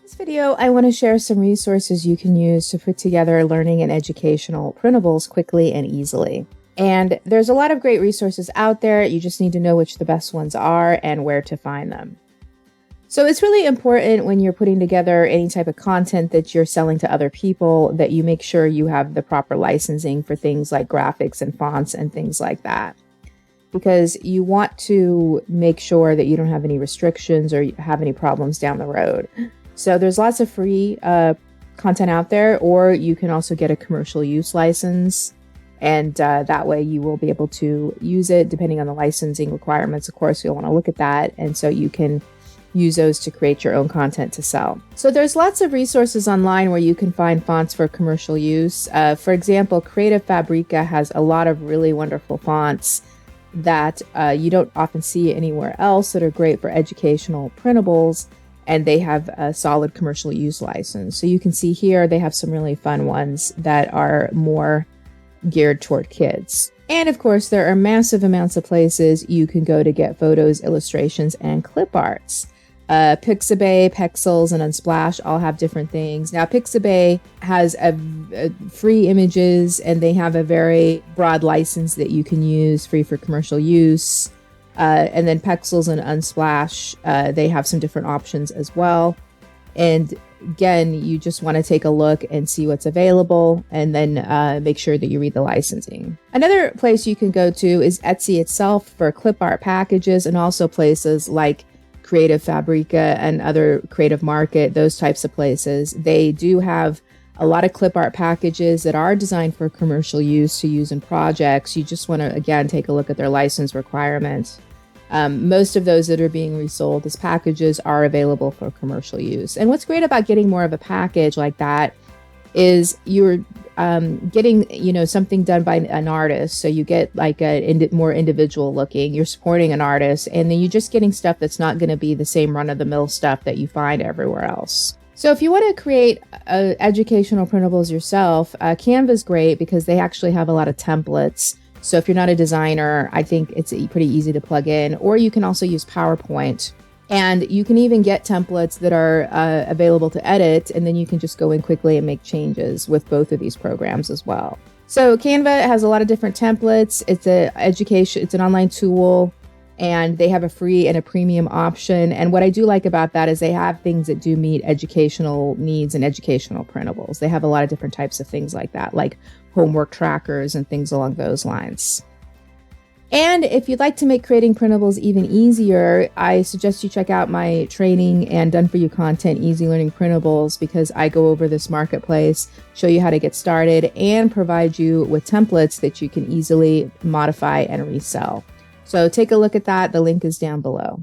In this video, I want to share some resources you can use to put together learning and educational printables quickly and easily. And there's a lot of great resources out there. You just need to know which the best ones are and where to find them. So it's really important when you're putting together any type of content that you're selling to other people that you make sure you have the proper licensing for things like graphics and fonts and things like that. Because you want to make sure that you don't have any restrictions or have any problems down the road. So there's lots of free content out there, or you can also get a commercial use license. And that way you will be able to use it depending on the licensing requirements. Of course, you'll want to look at that. And so you can use those to create your own content to sell. So there's lots of resources online where you can find fonts for commercial use. For example, Creative Fabrica has a lot of really wonderful fonts that you don't often see anywhere else that are great for educational printables, and they have a solid commercial use license. So you can see here they have some really fun ones that are more geared toward kids. And of course, there are massive amounts of places you can go to get photos, illustrations, and clip arts. Pixabay, Pexels, and Unsplash all have different things. Now, Pixabay has a free images, and they have a very broad license that you can use, free for commercial use. And then Pexels and Unsplash, they have some different options as well. And again, you just want to take a look and see what's available, and then make sure that you read the licensing. Another place you can go to is Etsy itself for clip art packages, and also places like Creative Fabrica and other Creative Market, those types of places. They do have a lot of clip art packages that are designed for commercial use to use in projects. You just want to, again, take a look at their license requirements. Most of those that are being resold as packages are available for commercial use. And what's great about getting more of a package like that is you're getting, something done by an artist. So you get like a more individual looking, you're supporting an artist, and then you're just getting stuff that's not going to be the same run-of-the-mill stuff that you find everywhere else. So if you want to create educational printables yourself, Canva is great because they actually have a lot of templates. So if you're not a designer, I think it's pretty easy to plug in. Or you can also use PowerPoint. And you can even get templates that are available to edit, and then you can just go in quickly and make changes with both of these programs as well. So Canva has a lot of different templates. It's an online tool, and they have a free and a premium option. And what I do like about that is they have things that do meet educational needs and educational printables. They have a lot of different types of things like that, like homework trackers and things along those lines. And if you'd like to make creating printables even easier, I suggest you check out my training and Done For You content, Easy Learning Printables, because I go over this marketplace, show you how to get started, and provide you with templates that you can easily modify and resell. So take a look at that. The link is down below.